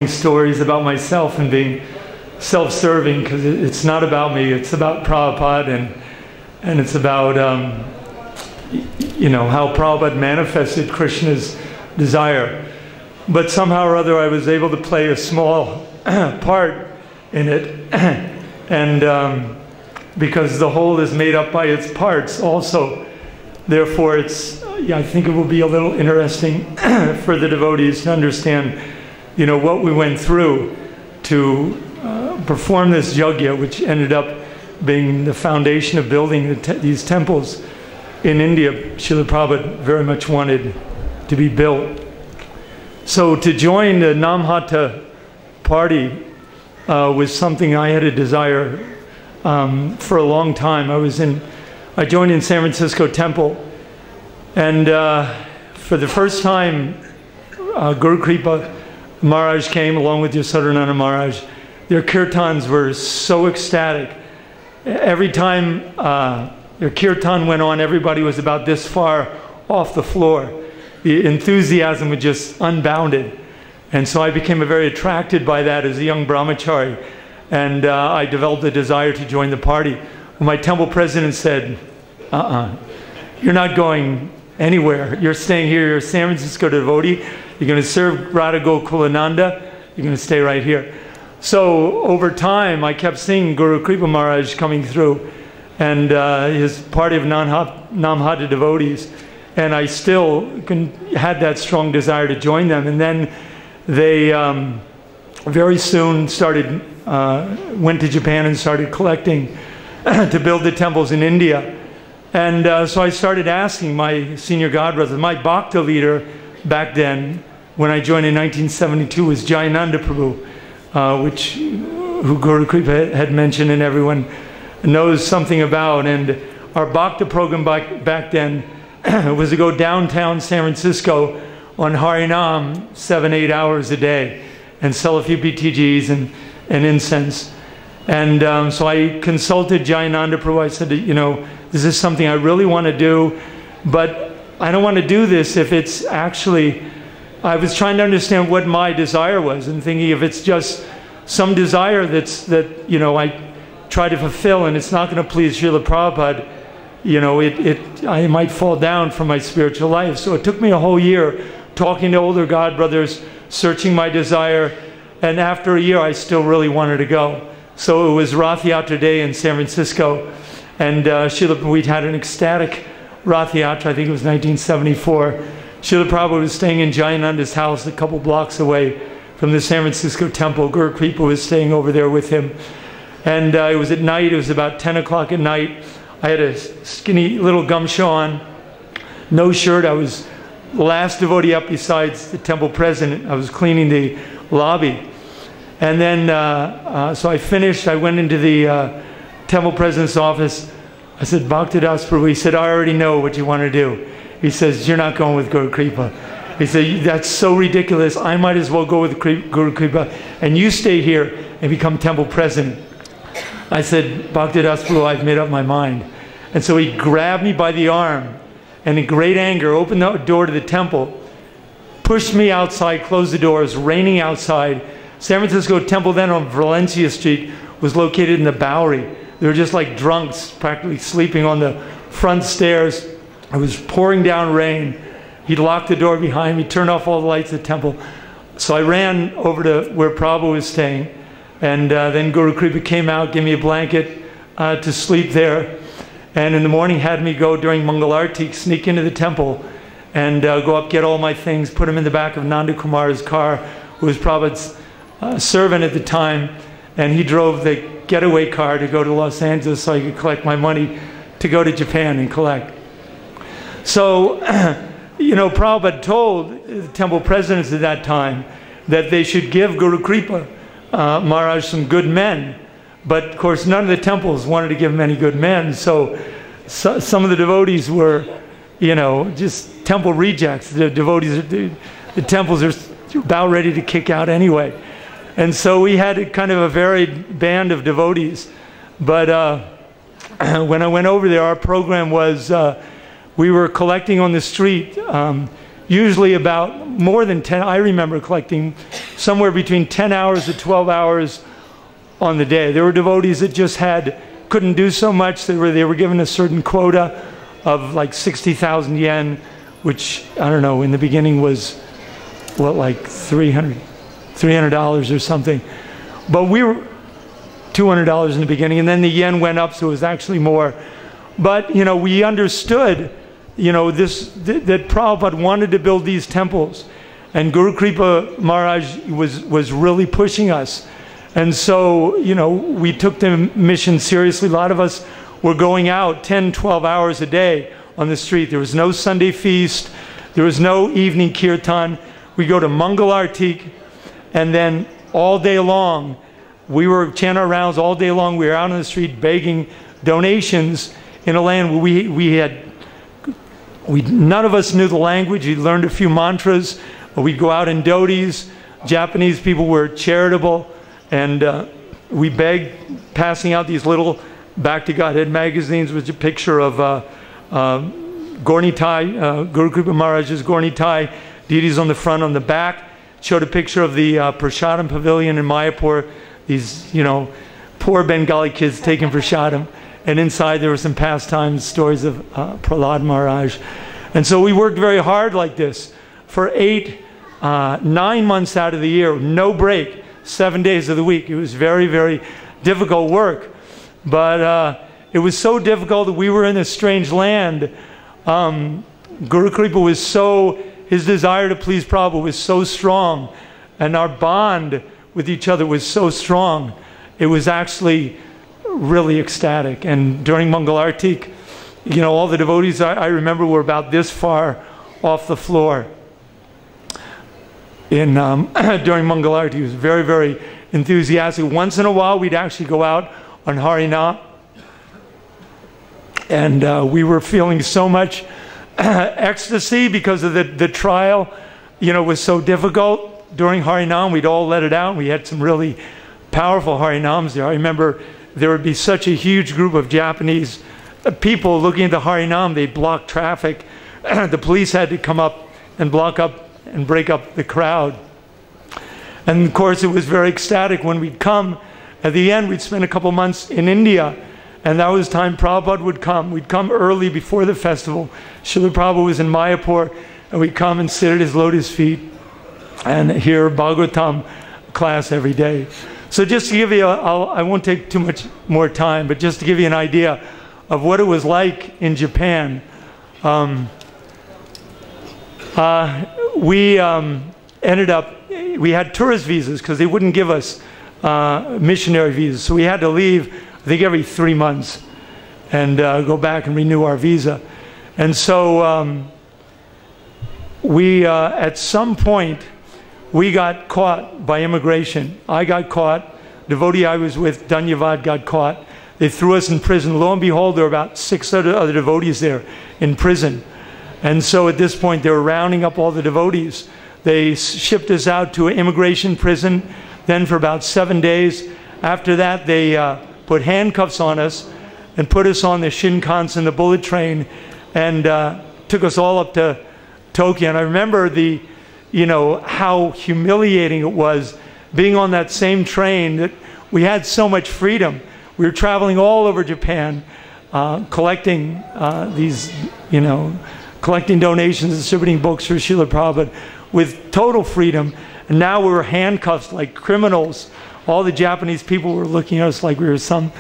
stories about myself and being self-serving, because it's not about me. It's about Prabhupada, and it's about how Prabhupada manifested Krishna's desire. But somehow or other, I was able to play a small part in it, and because the whole is made up by its parts also. Therefore, I think it will be a little interesting for the devotees to understand, what we went through to perform this yajna, which ended up being the foundation of building these temples in India. Srila Prabhupada very much wanted to be built. So to join the Namhata party was something I had a desire for a long time. I joined in San Francisco Temple, and for the first time, Guru Kripa Maharaj came along with Yasodananda Maharaj. Their kirtans were so ecstatic. Every time their kirtan went on, everybody was about this far off the floor. The enthusiasm was just unbounded. And so I became very attracted by that as a young brahmachari. And I developed a desire to join the party. Well, my temple president said, you're not going anywhere. You're staying here. You're a San Francisco devotee. You're going to serve Radha Gokulananda. You're going to stay right here. So over time, I kept seeing Guru Kripa Maharaj coming through and his party of Namhata devotees. And I still had that strong desire to join them. And then they very soon went to Japan and started collecting to build the temples in India. And so I started asking my senior godbrother, my Bhakta leader back then, when I joined in 1972, was Jayananda Prabhu, who Guru Kripa had mentioned and everyone knows something about. And our Bhakta program back then was to go downtown San Francisco on Harinam 7-8 hours a day and sell a few BTGs and incense. And so I consulted Jayananda Prabhu. I said, this is something I really want to do, but I don't want to do this if it's actually, I was trying to understand what my desire was and thinking if it's just some desire that I try to fulfill and it's not going to please Srila Prabhupada, I might fall down from my spiritual life. So it took me a whole year talking to older godbrothers, searching my desire, and after a year I still really wanted to go. So it was Rath Yatra Day in San Francisco, and we had an ecstatic Rath Yatra. I think it was 1974. Srila Prabhupada was staying in Jayananda's house a couple blocks away from the San Francisco temple. Guru Kripa was staying over there with him. And it was at night. It was about 10 o'clock at night. I had a skinny little gumshoe on, no shirt. I was the last devotee up besides the temple president. I was cleaning the lobby. And then, so I finished. I went into the temple president's office. I said, Bhaktidas Prabhu. He said, I already know what you want to do. He says, you're not going with Guru Kripa. He said, that's so ridiculous. I might as well go with Guru Kripa, and you stay here and become temple president. I said, Bhaktidas Prabhu, I've made up my mind. And so he grabbed me by the arm, and in great anger, opened the door to the temple, pushed me outside, closed the doors, raining outside. San Francisco temple then on Valencia Street was located in the Bowery. They were just like drunks, practically sleeping on the front stairs. It was pouring down rain. He locked the door behind me, turned off all the lights at the temple. So I ran over to where Prabhu was staying, and then Guru Kripa came out, gave me a blanket to sleep there, and in the morning had me go during Mangalarti, sneak into the temple and go up, get all my things, put them in the back of Nanda Kumar's car, who was Prabhupada's servant at the time, and he drove the getaway car to go to Los Angeles so I could collect my money to go to Japan and collect. So, Prabhupada told the temple presidents at that time that they should give Guru Kripa Maharaj some good men. But, of course, none of the temples wanted to give him any good men. So some of the devotees were, just temple rejects. The devotees, the temples are about ready to kick out anyway. And so we had kind of a varied band of devotees. But when I went over there, our program was we were collecting on the street, usually about more than 10. I remember collecting somewhere between 10 hours to 12 hours on the day. There were devotees that just couldn't do so much. They were given a certain quota of like 60,000 yen, which, I don't know, in the beginning was, what, like $300 or something. But we were $200 in the beginning, and then the yen went up, so it was actually more. But, you know, we understood, you know, that Prabhupada wanted to build these temples. And Guru Kripa Maharaj was really pushing us. And so, you know, we took the mission seriously. A lot of us were going out 10, 12 hours a day on the street. There was no Sunday feast. There was no evening kirtan. We go to Mangal Artik, and then all day long, we were chanting our rounds all day long. We were out on the street begging donations in a land where none of us knew the language. We learned a few mantras. We'd go out in dhotis. Japanese people were charitable, and we begged, passing out these little Back to Godhead magazines with a picture of Gornitai, Guru Kripa Maharaj's Gornitai, deities on the front, on the back. Showed a picture of the Prasadam Pavilion in Mayapur, these, you know, poor Bengali kids taking Prasadam. And inside there were some pastimes, stories of Prahlad Maharaj. And so we worked very hard like this for 9 months out of the year, no break, 7 days of the week. It was very, very difficult work. But it was so difficult that we were in this strange land. Guru Kripa was his desire to please Prabhupada was so strong, and our bond with each other was so strong. It was actually really ecstatic. And during Mangal Artik, you know, all the devotees I remember were about this far off the floor. During Mangal Artik, he was very, very enthusiastic. Once in a while, we'd actually go out on Harinam, and we were feeling so much ecstasy because of the trial, you know, was so difficult. During Harinam, we'd all let it out. We had some really powerful Harinams there. I remember there would be such a huge group of Japanese people looking at the Harinam. They'd block traffic. The police had to come up and block up and break up the crowd. And of course, it was very ecstatic when we'd come. At the end, we'd spend a couple months in India, and that was the time Prabhupada would come. We'd come early before the festival. Srila Prabhupada was in Mayapur, and we'd come and sit at his lotus feet and hear Bhagavatam class every day. So just to give you, I won't take too much more time, but just to give you an idea of what it was like in Japan. We ended up, we had tourist visas because they wouldn't give us missionary visas. So we had to leave, I think, every 3 months and go back and renew our visa. And so at some point, we got caught by immigration. I got caught. Devotee I was with, Danyavad, got caught. They threw us in prison. Lo and behold, there were about 6 other devotees there in prison. And so at this point, they were rounding up all the devotees. They shipped us out to an immigration prison. Then for about 7 days. After that, they put handcuffs on us and put us on the Shinkansen, the bullet train, and took us all up to Tokyo. And I remember you know, how humiliating it was being on that same train, that we had so much freedom. We were traveling all over Japan, collecting these, you know, collecting donations, distributing books for Srila Prabhupada with total freedom. And now we were handcuffed like criminals. All the Japanese people were looking at us like we were some,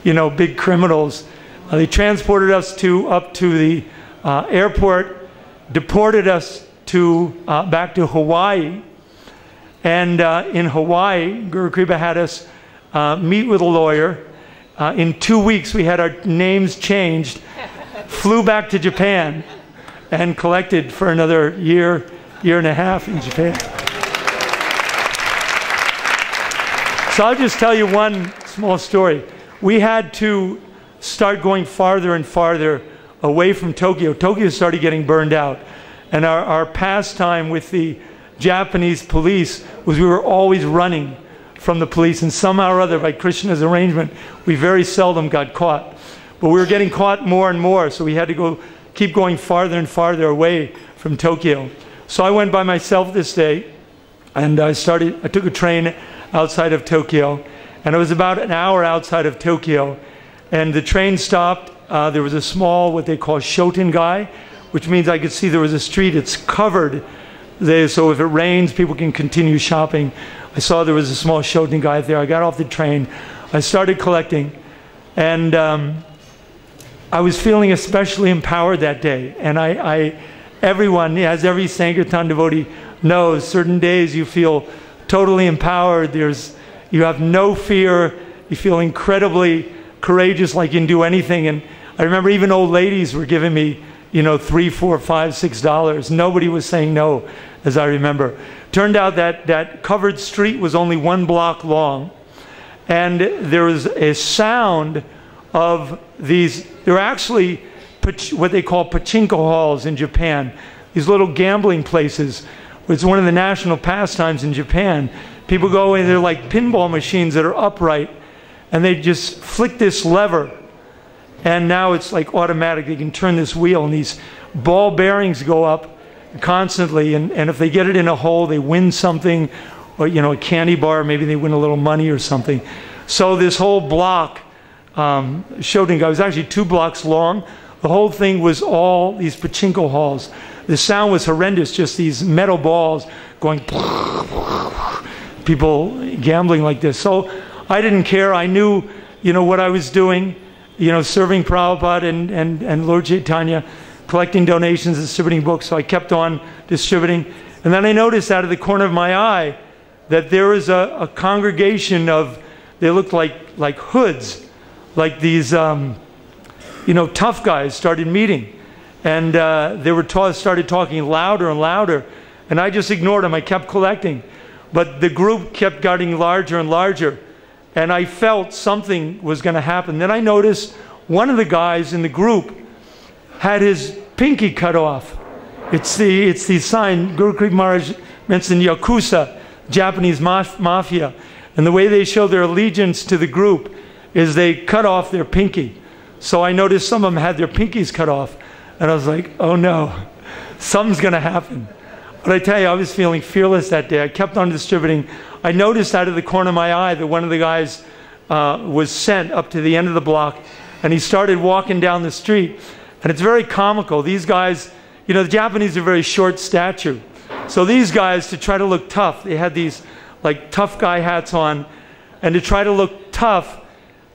you know, big criminals. They transported us up to the airport, deported us back to Hawaii. And in Hawaii, Guru Kripa had us meet with a lawyer. In 2 weeks, we had our names changed, flew back to Japan, and collected for another year and a half in Japan. So I'll just tell you one small story. We had to start going farther and farther away from Tokyo. Tokyo started getting burned out. And our pastime with the Japanese police was we were always running from the police. And somehow or other, by Krishna's arrangement, we very seldom got caught. But we were getting caught more and more, so we had to keep going farther and farther away from Tokyo. So I went by myself this day. And I took a train outside of Tokyo, and it was about an hour outside of Tokyo, and the train stopped. There was a small, what they call Shotengai, which means I could see there was a street. It's covered there, so if it rains, people can continue shopping. I saw there was a small Shotengai there. I got off the train. I started collecting, and I was feeling especially empowered that day. And everyone, as every Sankirtan devotee knows, certain days you feel totally empowered. You have no fear. You feel incredibly courageous, like you can do anything. And I remember even old ladies were giving me, $3, $4, $5, $6. Nobody was saying no, as I remember. Turned out that covered street was only 1 block long, and there was a sound of these. There are actually what they call pachinko halls in Japan, these little gambling places. It's one of the national pastimes in Japan. People go in, they're like pinball machines that are upright, and they just flick this lever, and now it's like automatic. They can turn this wheel, and these ball bearings go up constantly, and if they get it in a hole, they win something, or a candy bar, maybe they win a little money or something. So this whole block, Shotengai, was actually 2 blocks long. The whole thing was all these pachinko halls. The sound was horrendous, just these metal balls going, people gambling like this. So I didn't care. I knew, what I was doing, serving Prabhupada and Lord Chaitanya, collecting donations, distributing books. So I kept on distributing. And then I noticed out of the corner of my eye that there was a congregation of, they looked like hoods, like these, tough guys started meeting. And they started talking louder and louder. And I just ignored them. I kept collecting. But the group kept getting larger and larger. And I felt something was going to happen. Then I noticed one of the guys in the group had his pinky cut off. It's the sign. Guru Krip Maharaj mentioned Yakuza, Japanese mafia. And the way they show their allegiance to the group is they cut off their pinky. So I noticed some of them had their pinkies cut off. And I was like, oh no, something's going to happen. But I tell you, I was feeling fearless that day. I kept on distributing. I noticed out of the corner of my eye that one of the guys was sent up to the end of the block, and he started walking down the street. And it's very comical. These guys, the Japanese are very short stature. So these guys, to try to look tough, they had these like tough guy hats on. And to try to look tough,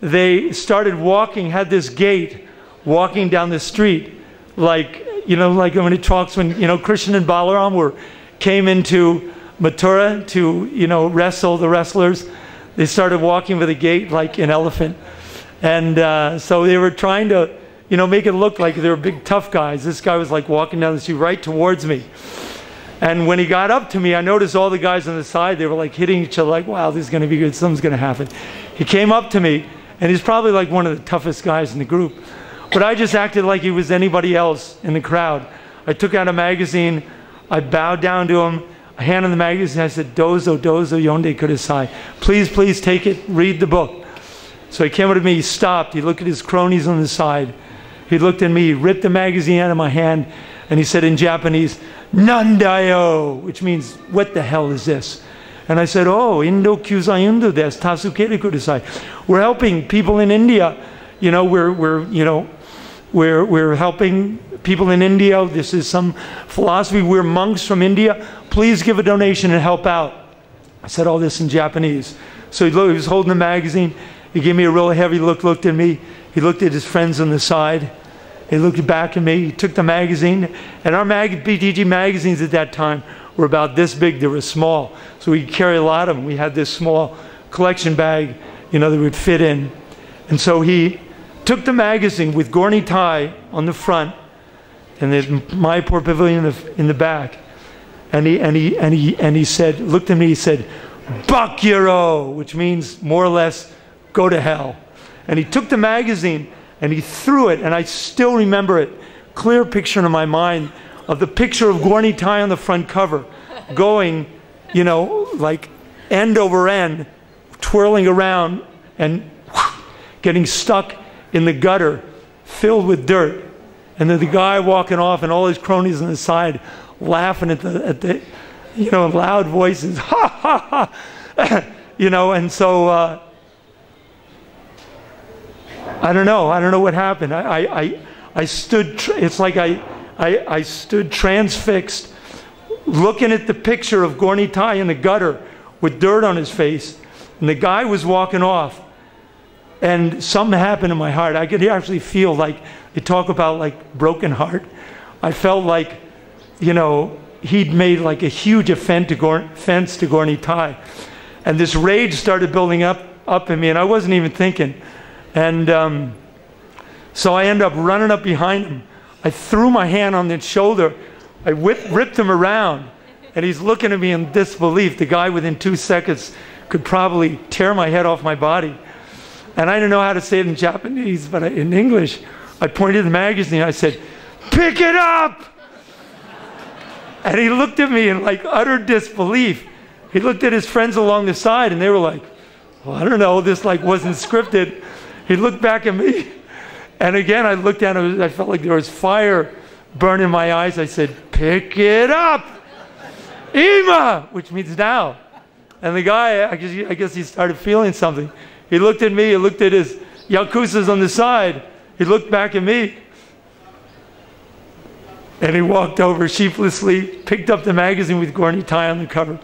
they started walking, had this gait, walking down the street. Like when it talks, when, Krishna and Balaram came into Mathura to, wrestle the wrestlers. They started walking with a gait like an elephant. And so they were trying to, make it look like they were big tough guys. This guy was like walking down the street right towards me. And when he got up to me, I noticed all the guys on the side, they were like hitting each other like, wow, this is going to be good. Something's going to happen. He came up to me, and he's probably like one of the toughest guys in the group. But I just acted like he was anybody else in the crowd. I took out a magazine. I bowed down to him. I handed him the magazine. I said, Dozo, Dozo, Yonde Kudasai. Please, please take it. Read the book. So he came up to me. He stopped. He looked at his cronies on the side. He looked at me. He ripped the magazine out of my hand. And he said in Japanese, Nandayo, which means, what the hell is this? And I said, oh, Indo Kyuzayundu des, Tasukere Kudasai. We're helping people in India. We're helping people in India. This is some philosophy. We're monks from India. Please give a donation and help out. I said all this in Japanese. So he was holding the magazine. He gave me a real heavy look, looked at me. He looked at his friends on the side. He looked back at me. He took the magazine. And our BTG magazines at that time were about this big. They were small. So we could carry a lot of them. We had this small collection bag, that would fit in. And so he took the magazine with Gorni Tai on the front and there's Mayapur Pavilion in the back. And he said, looked at me, he said, Bakyaro, which means more or less, go to hell. And he took the magazine and he threw it, and I still remember it. Clear picture in my mind of the picture of Gorni Tai on the front cover, going, like end over end, twirling around and getting stuck in the gutter filled with dirt. And then the guy walking off and all his cronies on the side laughing at loud voices, ha, ha, ha, and so I don't know what happened. I stood, it's like I stood transfixed, looking at the picture of Gorni Tai in the gutter with dirt on his face, and the guy was walking off, and something happened in my heart. I could actually feel like, they talk about like broken heart. I felt like, he'd made like a huge offense to Gorni Tai. And this rage started building up in me, and I wasn't even thinking. And so I ended up running up behind him. I threw my hand on his shoulder. I ripped him around, and he's looking at me in disbelief. The guy within 2 seconds could probably tear my head off my body. And I didn't know how to say it in Japanese, but in English, I pointed to the magazine. I said, "Pick it up!" And he looked at me in like utter disbelief. He looked at his friends along the side, and they were like, well, I don't know, this like wasn't scripted. He looked back at me, and again I looked at him. I felt like there was fire burning my eyes. I said, "Pick it up, Ima," which means now. And the guy, I guess he started feeling something. He looked at me, he looked at his yakusas on the side, he looked back at me, and he walked over sheepishly, picked up the magazine with Gorni Tai on the cover,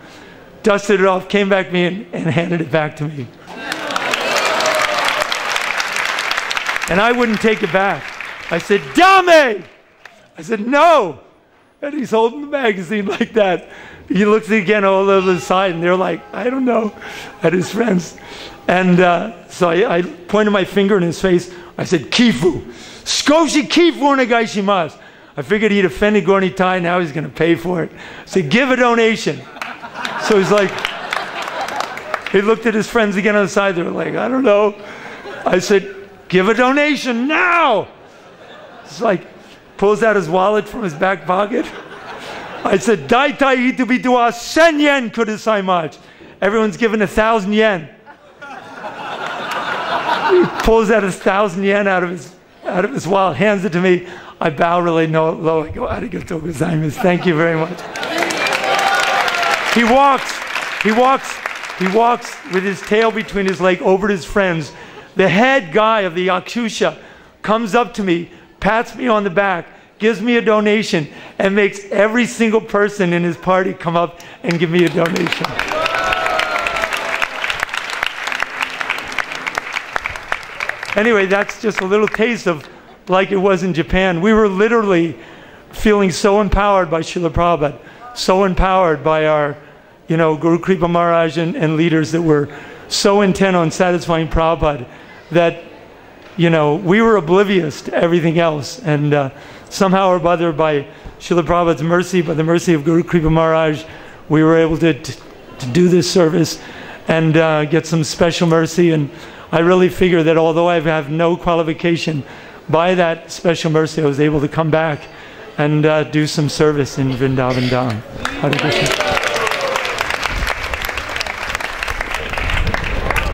dusted it off, came back to me, and handed it back to me. And I wouldn't take it back. I said, "Dame!" I said, "No!" And he's holding the magazine like that. He looks again all over the side, and they're like, I don't know, at his friends. And so I pointed my finger in his face. I said, "Kifu. Skoshi kifu onegaishimasu." I figured he'd offended Gorni Tai, now he's going to pay for it. I said, "Give a donation." So he's like, he looked at his friends again on the side. They were like, I don't know. I said, "Give a donation now." It's like, pulls out his wallet from his back pocket. I said, "Daitai itubitu wa 1000 yen kudasaimasu." Everyone's given 1,000 yen. He pulls out 1,000 yen out of his wallet, hands it to me. I bow really low. I go, "Arigatou gozaimasu. Thank you very much." He walks with his tail between his legs over to his friends. The head guy of the Yakusha comes up to me, pats me on the back, gives me a donation, and makes every single person in his party come up and give me a donation. Anyway, that's just a little taste of like it was in Japan. We were literally feeling so empowered by Srila Prabhupada, so empowered by our, Guru Kripa Maharaj and leaders that were so intent on satisfying Prabhupada that, we were oblivious to everything else. And somehow or other, by Srila Prabhupada's mercy, by the mercy of Guru Kripa Maharaj, we were able to do this service and get some special mercy. And I really figure that although I have no qualification, by that special mercy I was able to come back and do some service in Vrindavan Dham. Hare Krishna.